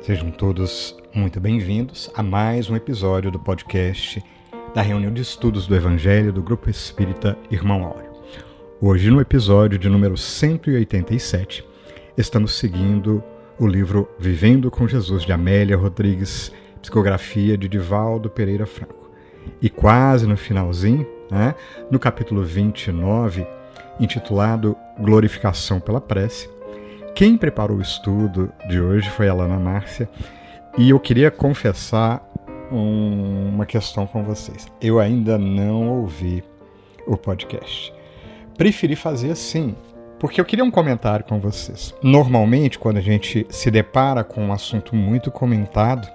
Sejam todos muito bem-vindos a mais um episódio do podcast da reunião de estudos do Evangelho do Grupo Espírita Irmão Áureo. Hoje, no episódio de número 187, estamos seguindo o livro Vivendo com Jesus, de Amélia Rodrigues, psicografia de Divaldo Pereira Franco. E quase no finalzinho, no capítulo 29, intitulado Glorificação pela Prece, quem preparou o estudo de hoje foi a Alana Márcia, e eu queria confessar uma questão com vocês. Eu ainda não ouvi o podcast. Preferi fazer assim, porque eu queria um comentário com vocês. Normalmente, quando a gente se depara com um assunto muito comentado,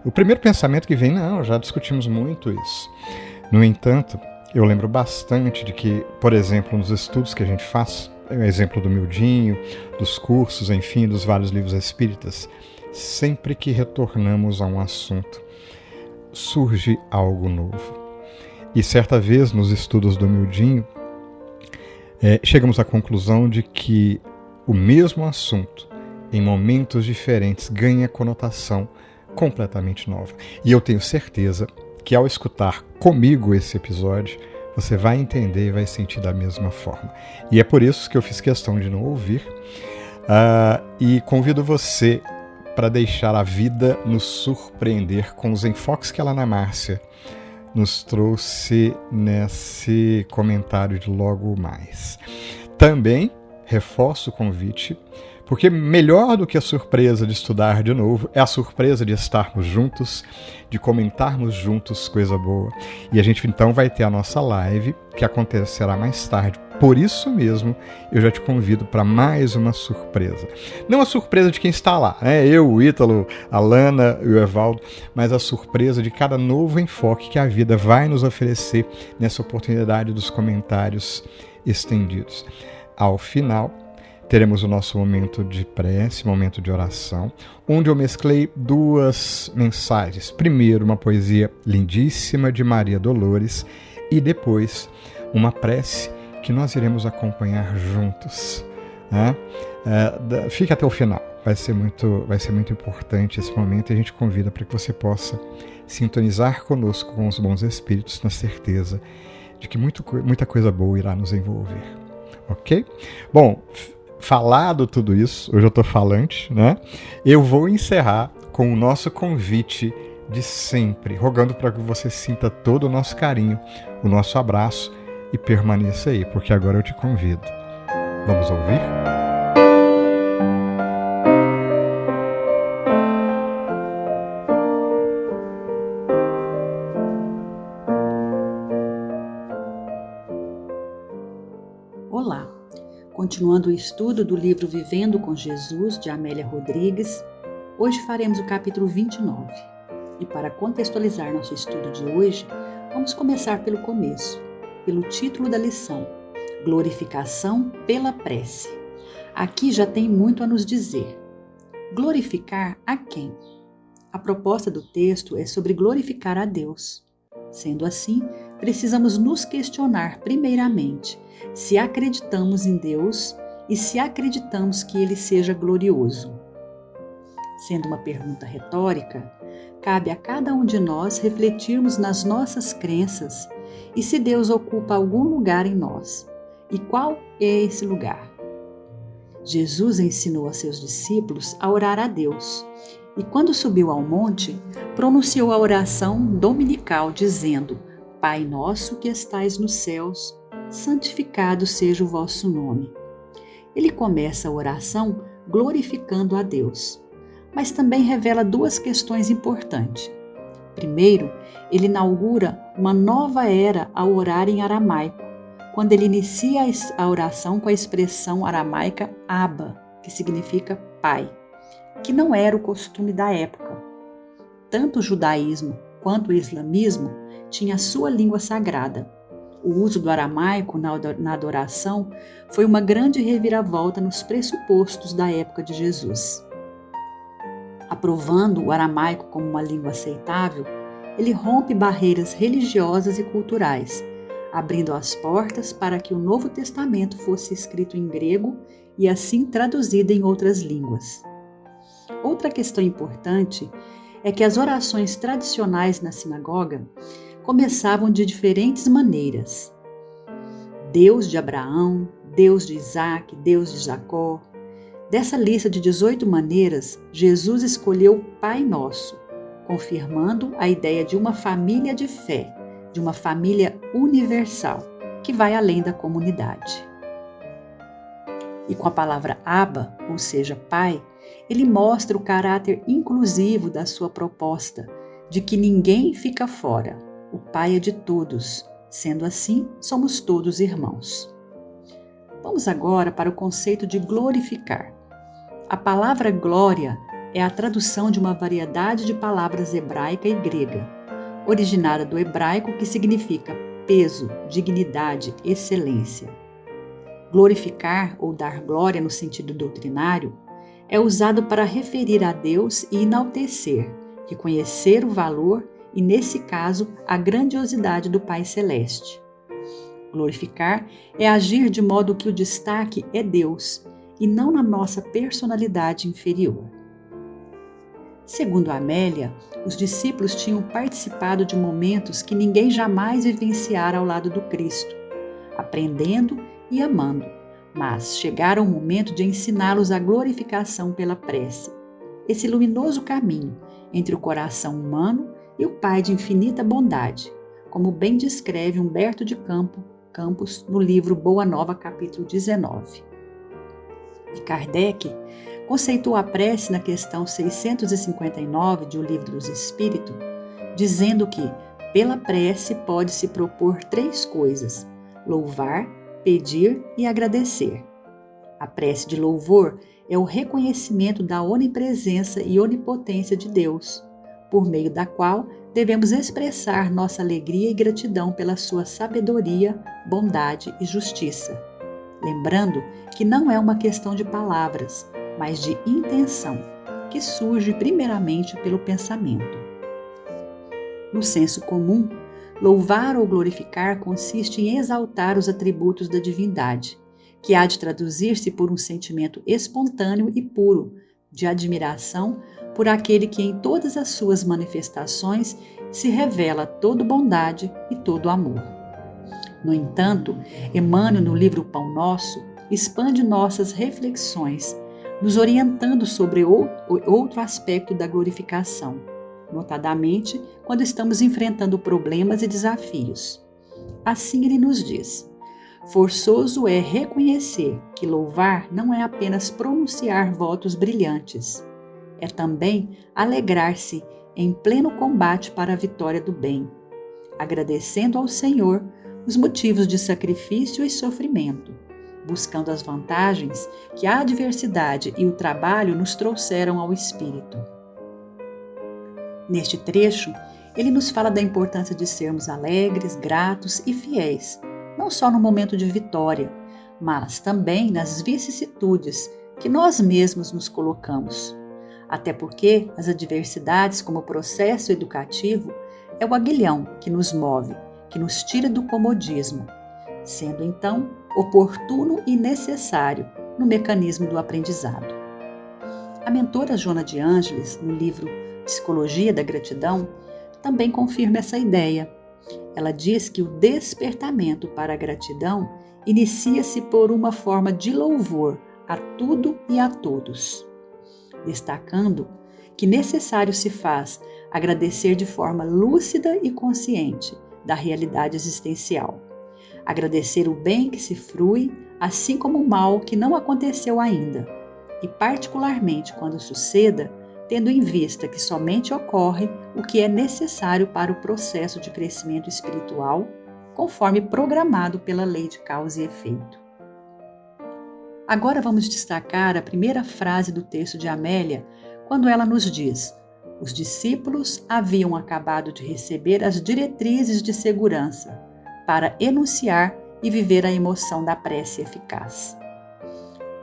o primeiro pensamento que vem, não, já discutimos muito isso. No entanto, eu lembro bastante de que, por exemplo, nos estudos que a gente faz, o exemplo do Mildinho, dos cursos, enfim, dos vários livros espíritas, sempre que retornamos a um assunto, surge algo novo. E certa vez, nos estudos do Mildinho, chegamos à conclusão de que o mesmo assunto, em momentos diferentes, ganha conotação completamente nova. E eu tenho certeza que ao escutar comigo esse episódio, você vai entender e vai sentir da mesma forma. E é por isso que eu fiz questão de não ouvir. E convido você para deixar a vida nos surpreender com os enfoques que a Alana Márcia nos trouxe nesse comentário de logo mais. Também reforço o convite, porque melhor do que a surpresa de estudar de novo é a surpresa de estarmos juntos, de comentarmos juntos coisa boa. E a gente então vai ter a nossa live, que acontecerá mais tarde. Por isso mesmo, eu já te convido para mais uma surpresa. Não a surpresa de quem está lá, eu, o Ítalo, a Lana e o Evaldo, mas a surpresa de cada novo enfoque que a vida vai nos oferecer nessa oportunidade dos comentários estendidos. Ao final, teremos o nosso momento de prece, momento de oração, onde eu mesclei duas mensagens. Primeiro, uma poesia lindíssima de Maria Dolores e depois uma prece que nós iremos acompanhar juntos. Fica até o final, vai ser muito importante esse momento e a gente convida para que você possa sintonizar conosco com os bons espíritos, na certeza de que muita coisa boa irá nos envolver. Ok? Bom, falado tudo isso, hoje eu estou falante, eu vou encerrar com o nosso convite de sempre, rogando para que você sinta todo o nosso carinho, o nosso abraço e permaneça aí, porque agora eu te convido. Vamos ouvir? Olá! Continuando o estudo do livro Vivendo com Jesus, de Amélia Rodrigues, hoje faremos o capítulo 29. E para contextualizar nosso estudo de hoje, vamos começar pelo começo, pelo título da lição, Glorificação pela Prece. Aqui já tem muito a nos dizer. Glorificar a quem? A proposta do texto é sobre glorificar a Deus. Sendo assim, precisamos nos questionar primeiramente se acreditamos em Deus e se acreditamos que Ele seja glorioso. Sendo uma pergunta retórica, cabe a cada um de nós refletirmos nas nossas crenças e se Deus ocupa algum lugar em nós. E qual é esse lugar? Jesus ensinou a seus discípulos a orar a Deus e quando subiu ao monte, pronunciou a oração dominical dizendo: Pai nosso que estais nos céus, santificado seja o vosso nome. Ele começa a oração glorificando a Deus, mas também revela duas questões importantes. Primeiro, ele inaugura uma nova era ao orar em aramaico, quando ele inicia a oração com a expressão aramaica Abba, que significa pai, que não era o costume da época. Tanto o judaísmo quanto o islamismo tinha a sua língua sagrada. O uso do aramaico na adoração foi uma grande reviravolta nos pressupostos da época de Jesus. Aprovando o aramaico como uma língua aceitável, ele rompe barreiras religiosas e culturais, abrindo as portas para que o Novo Testamento fosse escrito em grego e assim traduzido em outras línguas. Outra questão importante é que as orações tradicionais na sinagoga começavam de diferentes maneiras. Deus de Abraão, Deus de Isaac, Deus de Jacó. Dessa lista de 18 maneiras, Jesus escolheu o Pai Nosso, confirmando a ideia de uma família de fé, de uma família universal, que vai além da comunidade. E com a palavra Abba, ou seja, Pai, ele mostra o caráter inclusivo da sua proposta, de que ninguém fica fora. O Pai é de todos. Sendo assim, somos todos irmãos. Vamos agora para o conceito de glorificar. A palavra glória é a tradução de uma variedade de palavras hebraica e grega, originada do hebraico que significa peso, dignidade, excelência. Glorificar ou dar glória no sentido doutrinário é usado para referir a Deus e enaltecer, reconhecer o valor e, nesse caso, a grandiosidade do Pai Celeste. Glorificar é agir de modo que o destaque é Deus e não na nossa personalidade inferior. Segundo Amélia, os discípulos tinham participado de momentos que ninguém jamais vivenciara ao lado do Cristo, aprendendo e amando, mas chegaram o momento de ensiná-los a glorificação pela prece, esse luminoso caminho entre o coração humano e o Pai de infinita bondade, como bem descreve Humberto de Campos no livro Boa Nova, capítulo 19. E Kardec conceitou a prece na questão 659 de O Livro dos Espíritos, dizendo que, pela prece, pode-se propor 3 coisas: louvar, pedir e agradecer. A prece de louvor é o reconhecimento da onipresença e onipotência de Deus, por meio da qual devemos expressar nossa alegria e gratidão pela sua sabedoria, bondade e justiça. Lembrando que não é uma questão de palavras, mas de intenção, que surge primeiramente pelo pensamento. No senso comum, louvar ou glorificar consiste em exaltar os atributos da divindade, que há de traduzir-se por um sentimento espontâneo e puro, de admiração por aquele que em todas as suas manifestações se revela todo bondade e todo amor. No entanto, Emmanuel, no livro Pão Nosso, expande nossas reflexões, nos orientando sobre outro aspecto da glorificação, notadamente quando estamos enfrentando problemas e desafios. Assim ele nos diz: forçoso é reconhecer que louvar não é apenas pronunciar votos brilhantes, é também alegrar-se em pleno combate para a vitória do bem, agradecendo ao Senhor os motivos de sacrifício e sofrimento, buscando as vantagens que a adversidade e o trabalho nos trouxeram ao espírito. Neste trecho, ele nos fala da importância de sermos alegres, gratos e fiéis, não só no momento de vitória, mas também nas vicissitudes que nós mesmos nos colocamos. Até porque as adversidades, como processo educativo, é o aguilhão que nos move, que nos tira do comodismo, sendo então oportuno e necessário no mecanismo do aprendizado. A mentora Joana de Ângeles, no livro Psicologia da Gratidão, também confirma essa ideia. Ela diz que o despertamento para a gratidão inicia-se por uma forma de louvor a tudo e a todos, destacando que necessário se faz agradecer de forma lúcida e consciente da realidade existencial. Agradecer o bem que se frui, assim como o mal que não aconteceu ainda, e particularmente quando suceda, tendo em vista que somente ocorre o que é necessário para o processo de crescimento espiritual, conforme programado pela lei de causa e efeito. Agora vamos destacar a primeira frase do texto de Amélia, quando ela nos diz: os discípulos haviam acabado de receber as diretrizes de segurança para enunciar e viver a emoção da prece eficaz.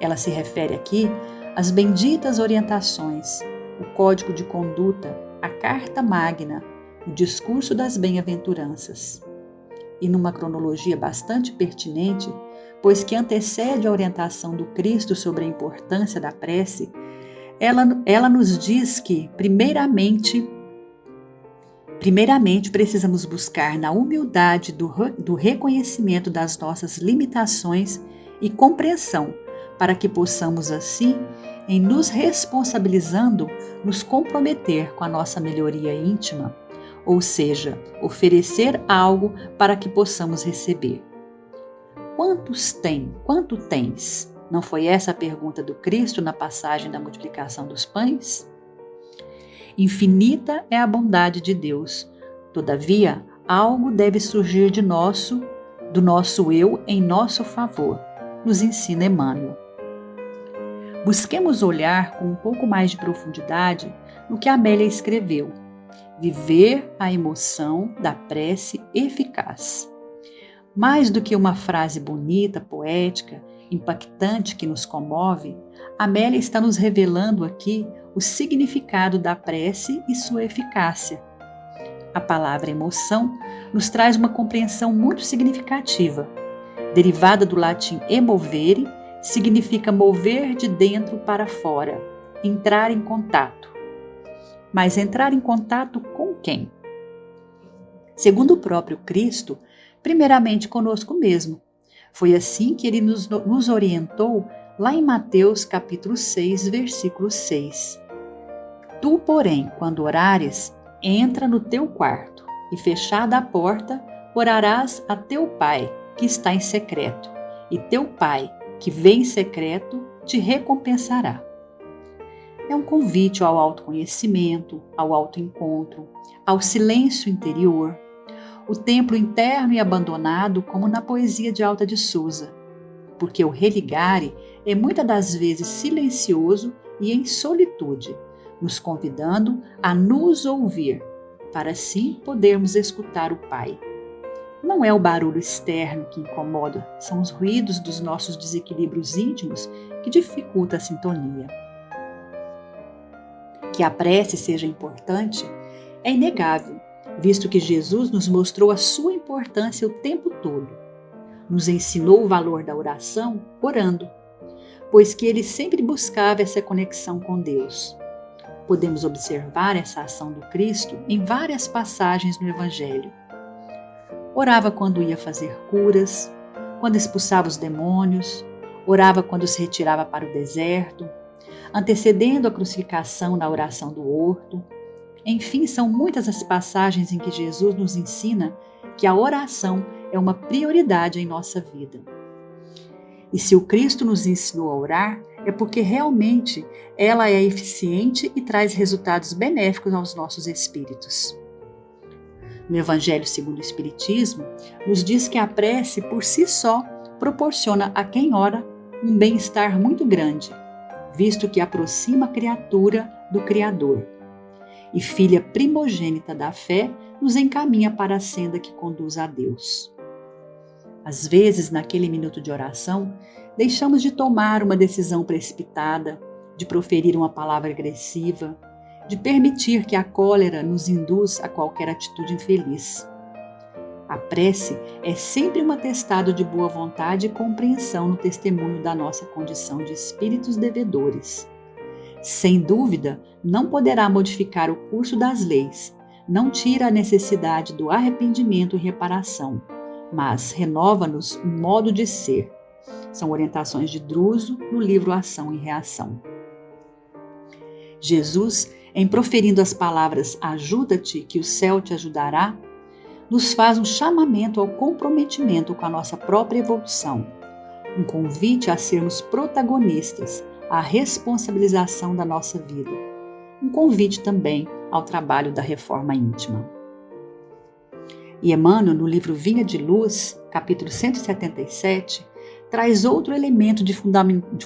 Ela se refere aqui às benditas orientações, o código de conduta, a carta magna, o discurso das bem-aventuranças. E numa cronologia bastante pertinente, pois que antecede a orientação do Cristo sobre a importância da prece, ela nos diz que, primeiramente precisamos buscar na humildade do reconhecimento das nossas limitações e compreensão, para que possamos assim, em nos responsabilizando, nos comprometer com a nossa melhoria íntima, ou seja, oferecer algo para que possamos receber. Quanto tens? Não foi essa a pergunta do Cristo na passagem da multiplicação dos pães? Infinita é a bondade de Deus. Todavia, algo deve surgir do nosso eu em nosso favor, nos ensina Emmanuel. Busquemos olhar com um pouco mais de profundidade no que Amélia escreveu. Viver a emoção da prece eficaz. Mais do que uma frase bonita, poética, impactante que nos comove, Amélia está nos revelando aqui o significado da prece e sua eficácia. A palavra emoção nos traz uma compreensão muito significativa. Derivada do latim emovere, significa mover de dentro para fora, entrar em contato. Mas entrar em contato com quem? Segundo o próprio Cristo, primeiramente conosco mesmo. Foi assim que ele nos orientou lá em Mateus capítulo 6, versículo 6. Tu, porém, quando orares, entra no teu quarto e, fechada a porta, orarás a teu Pai, que está em secreto, e teu Pai, que vê em secreto, te recompensará. É um convite ao autoconhecimento, ao autoencontro, ao silêncio interior, o templo interno e abandonado, como na poesia de Alta de Souza, porque o religare é muitas das vezes silencioso e em solitude, nos convidando a nos ouvir, para assim podermos escutar o Pai. Não é o barulho externo que incomoda, são os ruídos dos nossos desequilíbrios íntimos que dificultam a sintonia. Que a prece seja importante é inegável, visto que Jesus nos mostrou a sua importância o tempo todo. Nos ensinou o valor da oração orando, pois que ele sempre buscava essa conexão com Deus. Podemos observar essa ação do Cristo em várias passagens no Evangelho. Orava quando ia fazer curas, quando expulsava os demônios, orava quando se retirava para o deserto, antecedendo a crucificação na oração do horto. Enfim, são muitas as passagens em que Jesus nos ensina que a oração é uma prioridade em nossa vida. E se o Cristo nos ensinou a orar, é porque realmente ela é eficiente e traz resultados benéficos aos nossos espíritos. No Evangelho segundo o Espiritismo, nos diz que a prece por si só proporciona a quem ora um bem-estar muito grande, visto que aproxima a criatura do Criador. E filha primogênita da fé, nos encaminha para a senda que conduz a Deus. Às vezes, naquele minuto de oração, deixamos de tomar uma decisão precipitada, de proferir uma palavra agressiva, de permitir que a cólera nos induz a qualquer atitude infeliz. A prece é sempre um atestado de boa vontade e compreensão no testemunho da nossa condição de espíritos devedores. Sem dúvida, não poderá modificar o curso das leis, não tira a necessidade do arrependimento e reparação, mas renova-nos um modo de ser. São orientações de Druso no livro Ação e Reação. Jesus, em proferindo as palavras ajuda-te, que o céu te ajudará, nos faz um chamamento ao comprometimento com a nossa própria evolução, um convite a sermos protagonistas, à responsabilização da nossa vida, um convite também ao trabalho da reforma íntima. E Emmanuel, no livro Vinha de Luz, capítulo 177, traz outro elemento de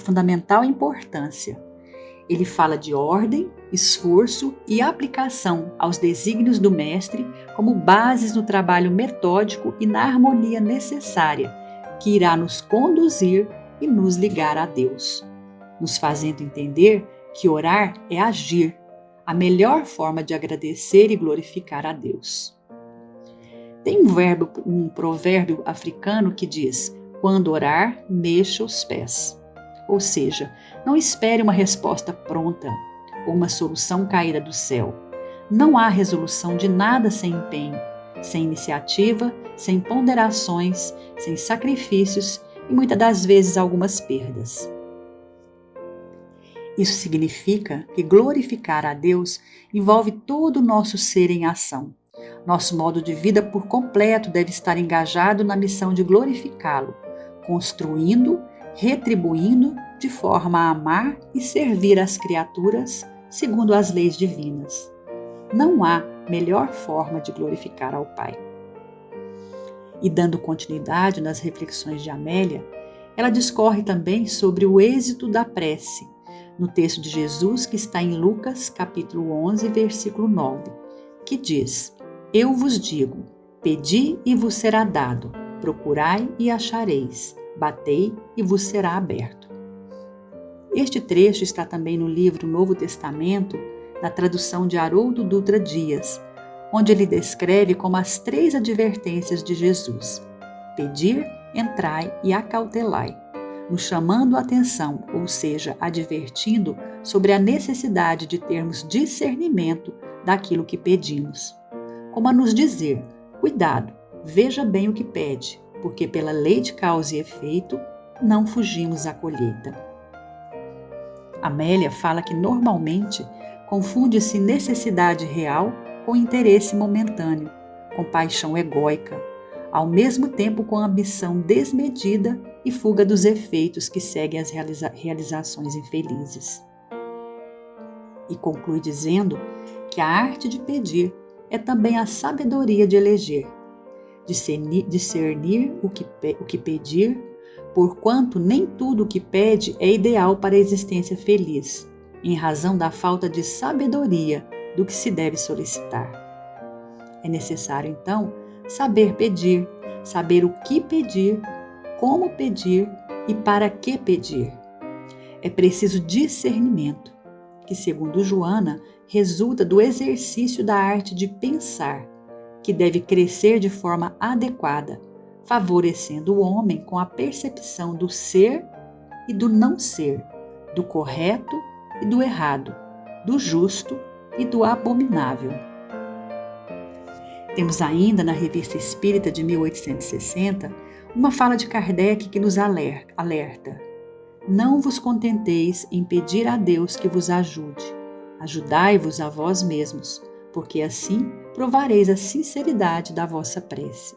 fundamental importância. Ele fala de ordem, esforço e aplicação aos desígnios do Mestre como bases no trabalho metódico e na harmonia necessária, que irá nos conduzir e nos ligar a Deus, nos fazendo entender que orar é agir, a melhor forma de agradecer e glorificar a Deus. Tem um provérbio africano que diz: quando orar, mexa os pés. Ou seja, não espere uma resposta pronta ou uma solução caída do céu. Não há resolução de nada sem empenho, sem iniciativa, sem ponderações, sem sacrifícios e muitas das vezes algumas perdas. Isso significa que glorificar a Deus envolve todo o nosso ser em ação. Nosso modo de vida por completo deve estar engajado na missão de glorificá-lo, construindo, retribuindo de forma a amar e servir as criaturas segundo as leis divinas. Não há melhor forma de glorificar ao Pai. E dando continuidade nas reflexões de Amélia, ela discorre também sobre o êxito da prece, no texto de Jesus que está em Lucas, capítulo 11, versículo 9, que diz: Eu vos digo, pedi e vos será dado, procurai e achareis, batei e vos será aberto. Este trecho está também no livro Novo Testamento, na tradução de Haroldo Dutra Dias, onde ele descreve como as 3 advertências de Jesus: pedir, entrai e acautelai, nos chamando a atenção, ou seja, advertindo sobre a necessidade de termos discernimento daquilo que pedimos. Como a nos dizer: cuidado, veja bem o que pede, porque pela lei de causa e efeito não fugimos à colheita. Amélia fala que normalmente confunde-se necessidade real com interesse momentâneo, com paixão egóica, ao mesmo tempo com ambição desmedida e fuga dos efeitos que seguem as realizações infelizes. E conclui dizendo que a arte de pedir é também a sabedoria de eleger, discernir o que pedir, porquanto nem tudo o que pede é ideal para a existência feliz, em razão da falta de sabedoria do que se deve solicitar. É necessário, então, saber pedir, saber o que pedir, como pedir e para que pedir. É preciso discernimento, que, segundo Joana, resulta do exercício da arte de pensar, que deve crescer de forma adequada, favorecendo o homem com a percepção do ser e do não ser, do correto e do errado, do justo e do abominável. Temos ainda na Revista Espírita de 1860 uma fala de Kardec que nos alerta: não vos contenteis em pedir a Deus que vos ajude, ajudai-vos a vós mesmos, porque assim provareis a sinceridade da vossa prece.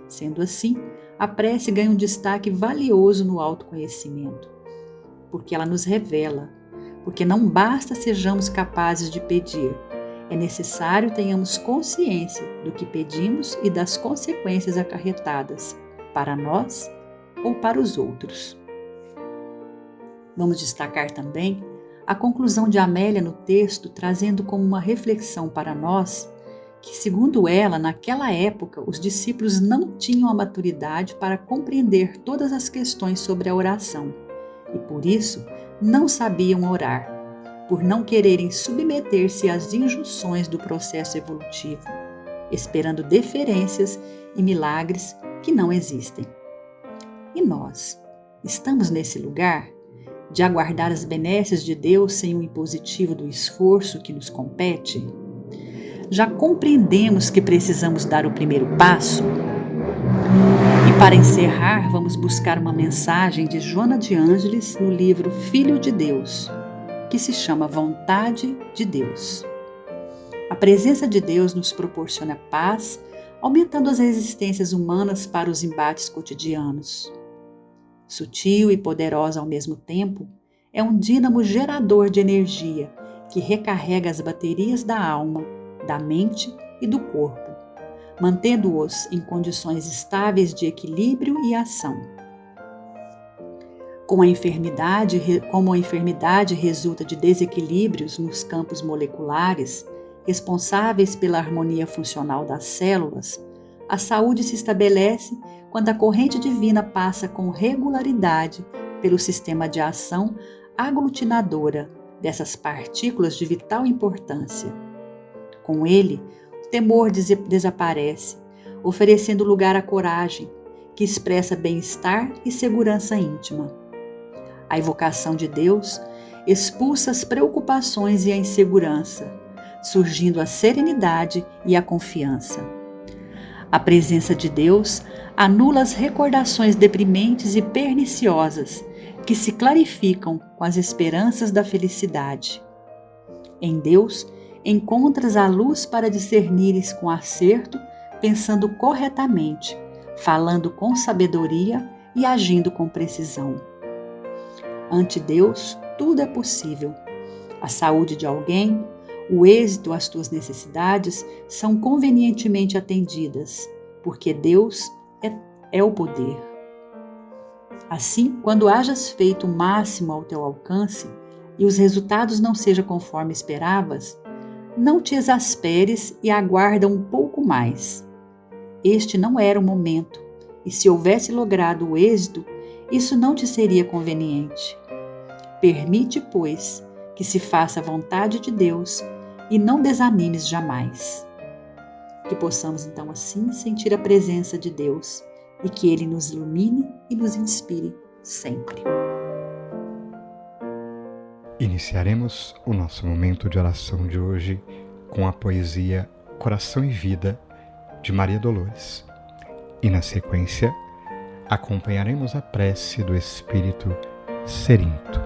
Sendo assim, a prece ganha um destaque valioso no autoconhecimento, porque ela nos revela, porque não basta sejamos capazes de pedir, é necessário tenhamos consciência do que pedimos e das consequências acarretadas, para nós ou para os outros. Vamos destacar também a conclusão de Amélia no texto, trazendo como uma reflexão para nós que, segundo ela, naquela época, os discípulos não tinham a maturidade para compreender todas as questões sobre a oração e, por isso, não sabiam orar, por não quererem submeter-se às injunções do processo evolutivo, esperando deferências e milagres que não existem. E nós, estamos nesse lugar de aguardar as benesses de Deus sem o impositivo do esforço que nos compete? Já compreendemos que precisamos dar o primeiro passo? E para encerrar, vamos buscar uma mensagem de Joana de Ângeles no livro Filho de Deus, que se chama Vontade de Deus. A presença de Deus nos proporciona paz, aumentando as resistências humanas para os embates cotidianos. Sutil e poderosa ao mesmo tempo, é um dínamo gerador de energia que recarrega as baterias da alma, da mente e do corpo, mantendo-os em condições estáveis de equilíbrio e ação. Como a enfermidade resulta de desequilíbrios nos campos moleculares, responsáveis pela harmonia funcional das células, a saúde se estabelece quando a corrente divina passa com regularidade pelo sistema de ação aglutinadora dessas partículas de vital importância. Com ele, o temor desaparece, oferecendo lugar à coragem, que expressa bem-estar e segurança íntima. A invocação de Deus expulsa as preocupações e a insegurança, surgindo a serenidade e a confiança. A presença de Deus anula as recordações deprimentes e perniciosas que se clarificam com as esperanças da felicidade. Em Deus, encontras a luz para discernires com acerto, pensando corretamente, falando com sabedoria e agindo com precisão. Ante Deus, tudo é possível. A saúde de alguém, o êxito às tuas necessidades são convenientemente atendidas, porque Deus é o poder. Assim, quando hajas feito o máximo ao teu alcance e os resultados não sejam conforme esperavas, não te exasperes e aguarda um pouco mais. Este não era o momento, e se houvesse logrado o êxito, isso não te seria conveniente. Permite, pois, que se faça a vontade de Deus e não desanimes jamais. Que possamos então assim sentir a presença de Deus e que Ele nos ilumine e nos inspire sempre. Iniciaremos o nosso momento de oração de hoje com a poesia Coração e Vida, de Maria Dolores. E na sequência, acompanharemos a prece do Espírito Cerinto.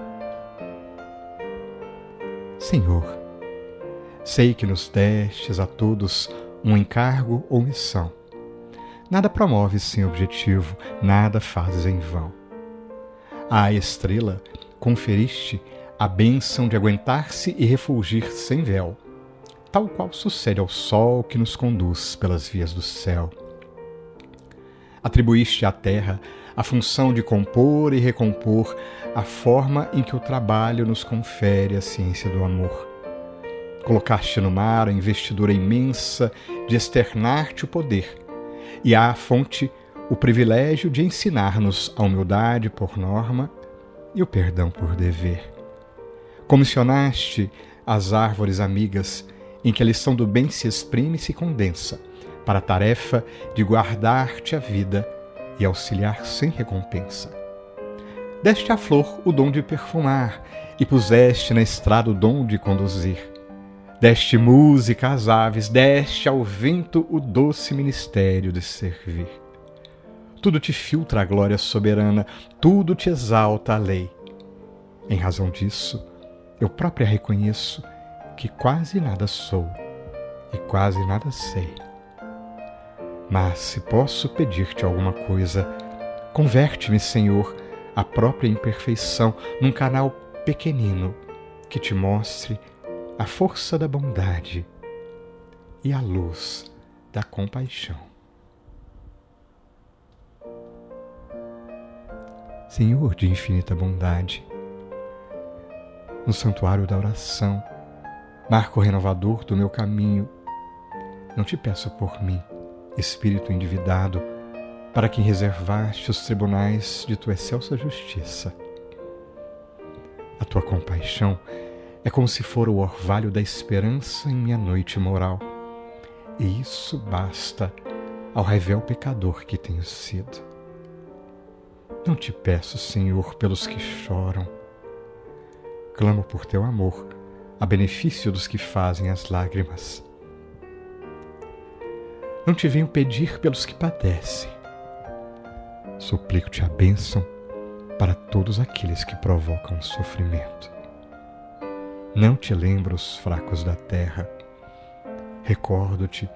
Senhor, sei que nos destes a todos um encargo ou missão. Nada promoves sem objetivo, nada fazes em vão. À estrela conferiste a bênção de aguentar-se e refulgir sem véu, tal qual sucede ao sol que nos conduz pelas vias do céu. Atribuíste à terra a função de compor e recompor a forma em que o trabalho nos confere a ciência do amor. Colocaste no mar a investidura imensa de externar-te o poder, e à fonte o privilégio de ensinar-nos a humildade por norma e o perdão por dever. Comissionaste as árvores amigas em que a lição do bem se exprime e se condensa, para a tarefa de guardar-te a vida e auxiliar sem recompensa. Deste à flor o dom de perfumar e puseste na estrada o dom de conduzir. Deste música às aves, deste ao vento o doce ministério de servir. Tudo te filtra a glória soberana, tudo te exalta a lei. Em razão disso, eu própria reconheço que quase nada sou e quase nada sei. Mas se posso pedir-te alguma coisa, converte-me, Senhor, a própria imperfeição num canal pequenino que te mostre a força da bondade e a luz da compaixão. Senhor de infinita bondade, no santuário da oração, marco renovador do meu caminho, não te peço por mim, Espírito endividado, para quem reservaste os tribunais de tua excelsa justiça. A tua compaixão é como se fora o orvalho da esperança em minha noite moral, e isso basta ao revel pecador que tenho sido. Não te peço, Senhor, pelos que choram. Clamo por teu amor, a benefício dos que fazem as lágrimas. Não te venho pedir pelos que padecem. Suplico-te a bênção para todos aqueles que provocam sofrimento. Não te lembro os fracos da terra. Recordo-te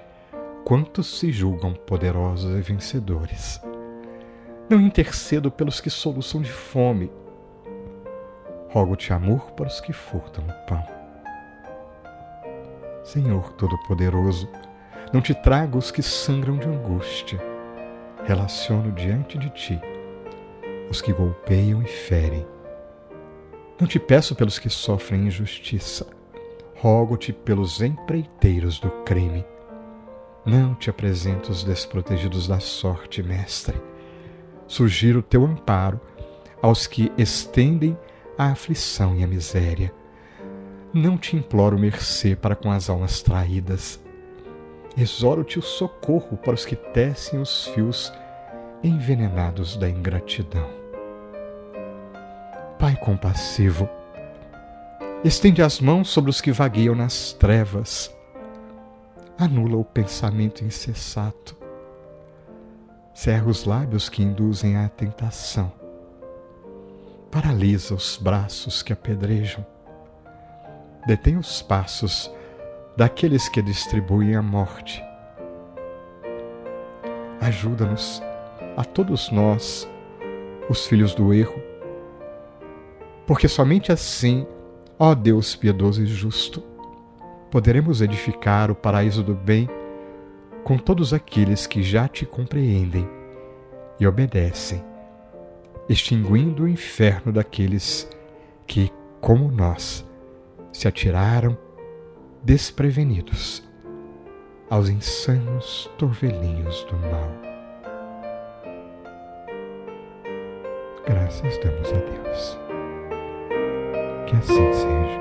quantos se julgam poderosos e vencedores. Não intercedo pelos que soluçam de fome. Rogo-te amor para os que furtam o pão. Senhor Todo-Poderoso, não te trago os que sangram de angústia. Relaciono diante de ti os que golpeiam e ferem. Não te peço pelos que sofrem injustiça. Rogo-te pelos empreiteiros do crime. Não te apresento os desprotegidos da sorte, Mestre. Sugiro o teu amparo aos que estendem a aflição e a miséria. Não te imploro mercê para com as almas traídas. Exoro-te o socorro para os que tecem os fios envenenados da ingratidão. Pai Pai compassivo, estende as mãos sobre os que vagueiam nas trevas, anula o pensamento insensato, cerra os lábios que induzem à tentação, paralisa os braços que apedrejam, detém os passos daqueles que distribuem a morte. Ajuda-nos, a todos nós, os filhos do erro, porque somente assim, ó Deus piedoso e justo, poderemos edificar o paraíso do bem com todos aqueles que já te compreendem e obedecem, extinguindo o inferno daqueles que, como nós, se atiraram desprevenidos aos insanos torvelinhos do mal. Graças damos a Deus. Que assim seja.